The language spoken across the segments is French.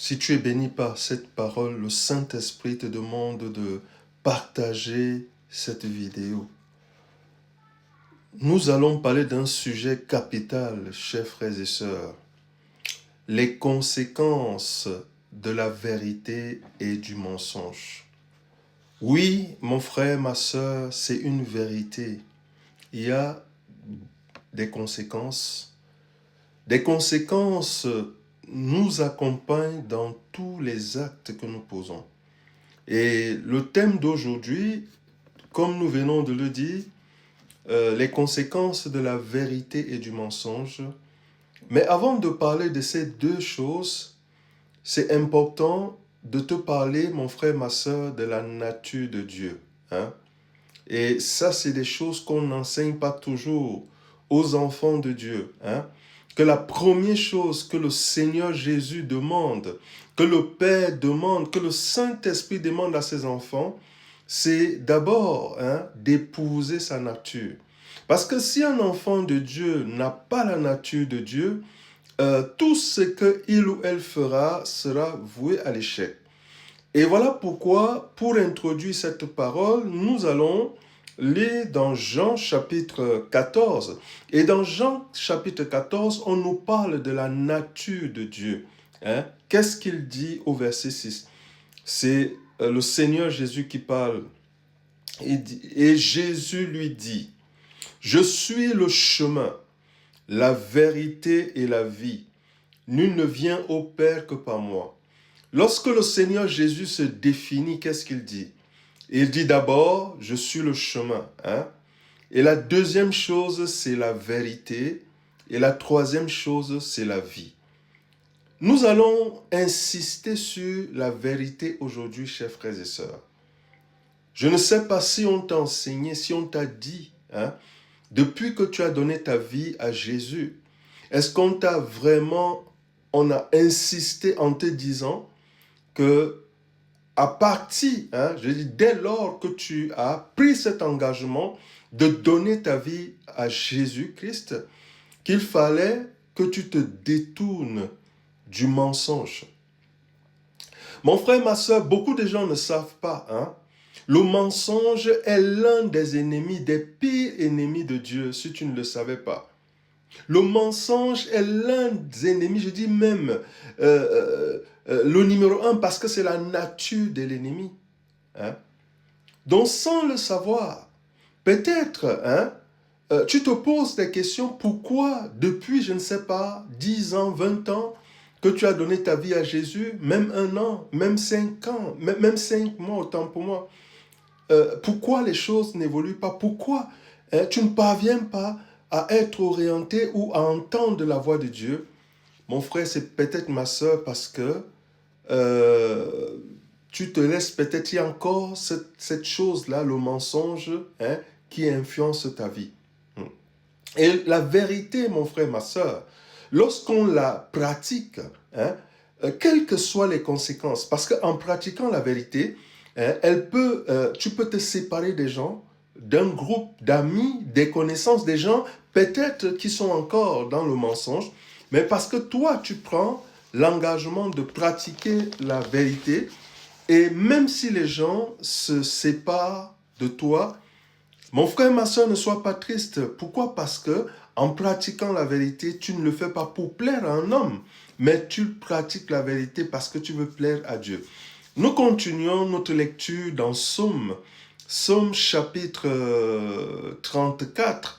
Si tu es béni par cette parole, le Saint-Esprit te demande de partager cette vidéo. Nous allons parler d'un sujet capital, chers frères et sœurs. Les conséquences de la vérité et du mensonge. Oui, mon frère, ma sœur, c'est une vérité. Il y a des conséquences. Des conséquences nous accompagnent dans tous les actes que nous posons. Et le thème d'aujourd'hui, comme nous venons de le dire, les conséquences de la vérité et du mensonge. Mais avant de parler de ces deux choses, c'est important de te parler, mon frère, ma soeur, de la nature de Dieu. Hein? Et ça, c'est des choses qu'on n'enseigne pas toujours aux enfants de Dieu. Hein? Que la première chose que le Seigneur Jésus demande, que le Père demande, que le Saint-Esprit demande à ses enfants, c'est d'abord d'épouser sa nature. Parce que si un enfant de Dieu n'a pas la nature de Dieu, tout ce qu'il ou elle fera sera voué à l'échec. Et voilà pourquoi, pour introduire cette parole, nous allons lire dans Jean chapitre 14. Et dans Jean chapitre 14, on nous parle de la nature de Dieu. Hein? Qu'est-ce qu'il dit au verset 6? C'est le Seigneur Jésus qui parle. Et Jésus lui dit, « Je suis le chemin, la vérité et la vie. Nul ne vient au Père que par moi. » Lorsque le Seigneur Jésus se définit, qu'est-ce qu'il dit? Il dit d'abord, je suis le chemin. Hein? Et la deuxième chose, c'est la vérité. Et la troisième chose, c'est la vie. Nous allons insister sur la vérité aujourd'hui, chers frères et sœurs. Je ne sais pas si on t'a enseigné, si on t'a dit, depuis que tu as donné ta vie à Jésus, est-ce qu'on t'a vraiment, on a insisté en te disant que à partir, je dis dès lors que tu as pris cet engagement de donner ta vie à Jésus-Christ, qu'il fallait que tu te détournes du mensonge. Mon frère, ma soeur, beaucoup de gens ne savent pas. Le mensonge est l'un des ennemis, des pires ennemis de Dieu, si tu ne le savais pas. Le mensonge est l'un des ennemis, je dis même le numéro un, parce que c'est la nature de l'ennemi. Donc sans le savoir, peut-être, tu te poses des questions, pourquoi depuis, je ne sais pas, 10 ans, 20 ans, que tu as donné ta vie à Jésus, même 1 an, même 5 ans, même 5 mois, autant pour moi, pourquoi les choses n'évoluent pas? Pourquoi tu ne parviens pas à être orienté ou à entendre la voix de Dieu? Mon frère, c'est peut-être ma soeur parce que tu te laisses peut-être, il y a encore cette chose-là, le mensonge, qui influence ta vie. Et la vérité, mon frère, ma soeur, lorsqu'on la pratique, quelles que soient les conséquences, parce qu'en pratiquant la vérité, tu peux te séparer des gens, d'un groupe d'amis, des connaissances, des gens peut-être qui sont encore dans le mensonge, mais parce que toi, tu prends l'engagement de pratiquer la vérité, et même si les gens se séparent de toi, mon frère, ma soeur, ne sois pas triste. Pourquoi? Parce que en pratiquant la vérité, tu ne le fais pas pour plaire à un homme, mais tu pratiques la vérité parce que tu veux plaire à Dieu. Nous continuons notre lecture dans Psaume chapitre 34.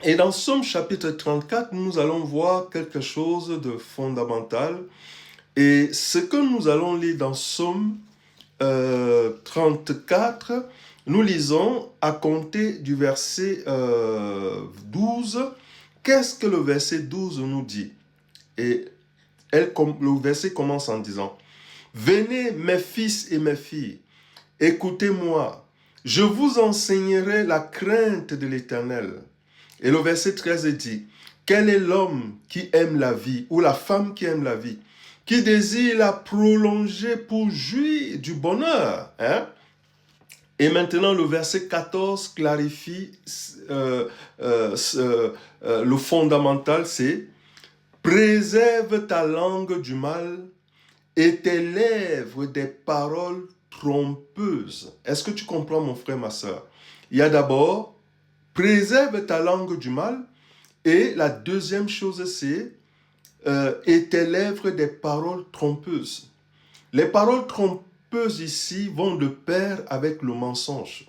Et dans Psaume chapitre 34, nous allons voir quelque chose de fondamental. Et ce que nous allons lire dans Psaume 34, nous lisons à compter du verset 12. Qu'est-ce que le verset 12 nous dit? Et le verset commence en disant, « Venez mes fils et mes filles, écoutez-moi, je vous enseignerai la crainte de l'Éternel. » Et le verset 13 dit, « Quel est l'homme qui aime la vie ou la femme qui aime la vie, qui désire la prolonger pour jouir du bonheur. » Et maintenant, le verset 14 clarifie le fondamental, c'est « Préserve ta langue du mal et tes lèvres des paroles trompeuses. Est-ce que tu comprends, mon frère, ma soeur? Il y a d'abord, préserve ta langue du mal. Et la deuxième chose, c'est et tes lèvres des paroles trompeuses. Les paroles trompeuses ici vont de pair avec le mensonge.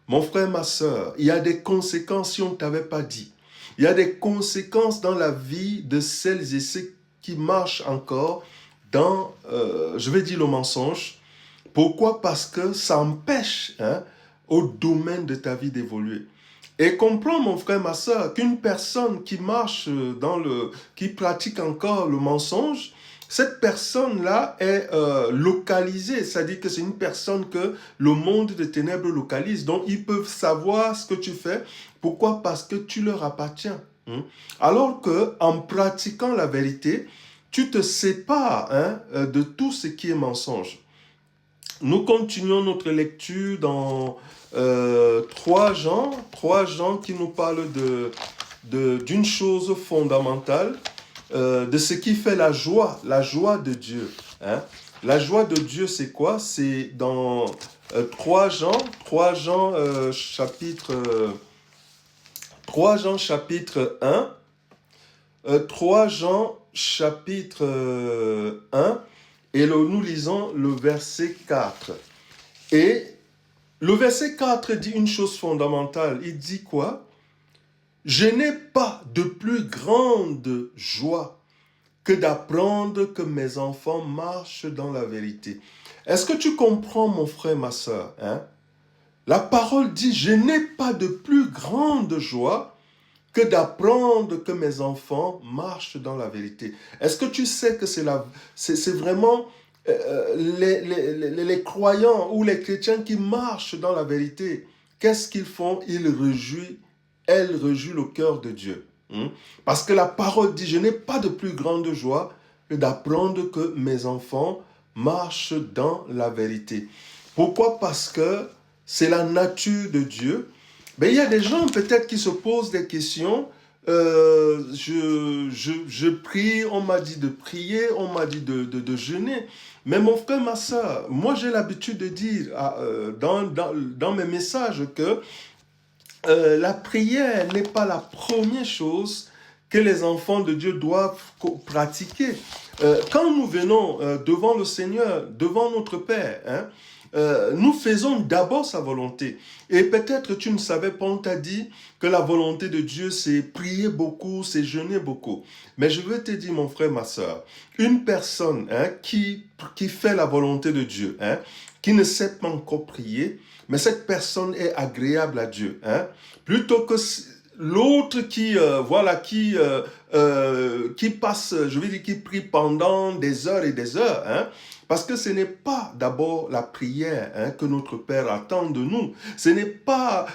Mon frère, ma soeur, il y a des conséquences si on ne t'avait pas dit. Il y a des conséquences dans la vie de celles et ceux qui marchent encore dans, je vais dire, le mensonge. Pourquoi? Parce que ça empêche au domaine de ta vie d'évoluer. Et comprends, mon frère, ma soeur, qu'une personne qui marche qui pratique encore le mensonge, cette personne-là est localisée, c'est-à-dire que c'est une personne que le monde des ténèbres localise, donc ils peuvent savoir ce que tu fais. Pourquoi? Parce que tu leur appartiens. Alors que en pratiquant la vérité, tu te sépares de tout ce qui est mensonge. Nous continuons notre lecture dans 3 Jean qui nous parle d'une chose fondamentale, de ce qui fait la joie de Dieu. La joie de Dieu, c'est quoi? C'est dans 3 Jean chapitre 1, 3 Jean chapitre 1, et nous lisons le verset 4. Et le verset 4 dit une chose fondamentale. Il dit quoi? Je n'ai pas de plus grande joie que d'apprendre que mes enfants marchent dans la vérité. Est-ce que tu comprends, mon frère, ma soeur? La parole dit, je n'ai pas de plus grande joie que d'apprendre que mes enfants marchent dans la vérité. Est-ce que tu sais que c'est vraiment les croyants ou les chrétiens qui marchent dans la vérité? Qu'est-ce qu'ils font? Elles réjouissent le cœur de Dieu. Parce que la parole dit, je n'ai pas de plus grande joie que d'apprendre que mes enfants marchent dans la vérité. Pourquoi? Parce que c'est la nature de Dieu. Mais il y a des gens peut-être qui se posent des questions. Je prie, on m'a dit de prier, on m'a dit de jeûner. Mais mon frère, ma soeur, moi j'ai l'habitude de dire dans mes messages que la prière n'est pas la première chose que les enfants de Dieu doivent pratiquer. Quand nous venons devant le Seigneur, devant notre Père, nous faisons d'abord sa volonté. Et peut-être tu ne savais pas, on t'a dit que la volonté de Dieu, c'est prier beaucoup, c'est jeûner beaucoup. Mais je veux te dire, mon frère, ma soeur, une personne qui fait la volonté de Dieu, qui ne sait pas encore prier, mais cette personne est agréable à Dieu. Plutôt que l'autre qui passe, je veux dire, qui prie pendant des heures et des heures. Parce que ce n'est pas d'abord la prière que notre Père attend de nous. Ce n'est pas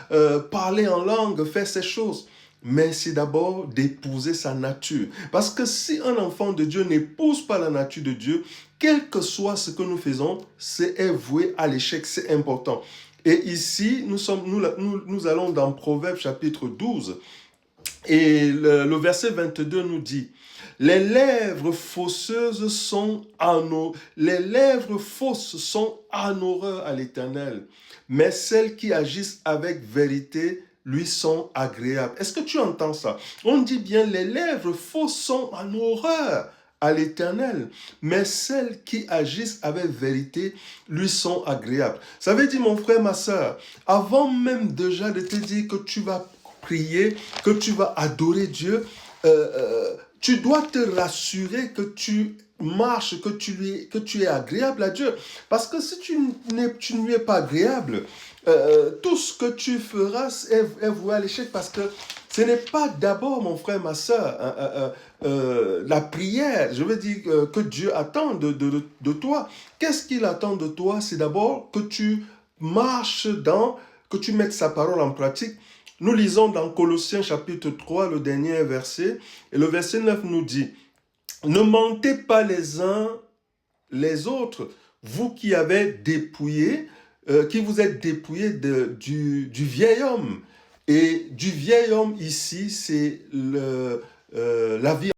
parler en langue, faire ces choses. Mais c'est d'abord d'épouser sa nature. Parce que si un enfant de Dieu n'épouse pas la nature de Dieu, quel que soit ce que nous faisons, c'est voué à l'échec, c'est important. Et ici, nous allons dans Proverbes chapitre 12. Et le verset 22 nous dit, les lèvres fausses sont en horreur à l'Éternel, mais celles qui agissent avec vérité lui sont agréables. Est-ce que tu entends ça? On dit bien, les lèvres fausses sont en horreur à l'Éternel, mais celles qui agissent avec vérité lui sont agréables. Ça veut dire, mon frère, ma soeur, avant même déjà de te dire que tu vas prier, que tu vas adorer Dieu, tu dois te rassurer que tu marches, que tu es agréable à Dieu. Parce que si tu ne lui es pas agréable, tout ce que tu feras est voué à l'échec, parce que ce n'est pas d'abord, mon frère, ma soeur, la prière, je veux dire, que Dieu attend de toi. Qu'est-ce qu'il attend de toi? C'est d'abord que tu marches que tu mettes sa parole en pratique. Nous lisons dans Colossiens chapitre 3, le dernier verset, et le verset 9 nous dit, « Ne mentez pas les uns les autres, vous qui avez dépouillé, qui vous êtes dépouillés du vieil homme. » Et du vieil homme ici, c'est la vie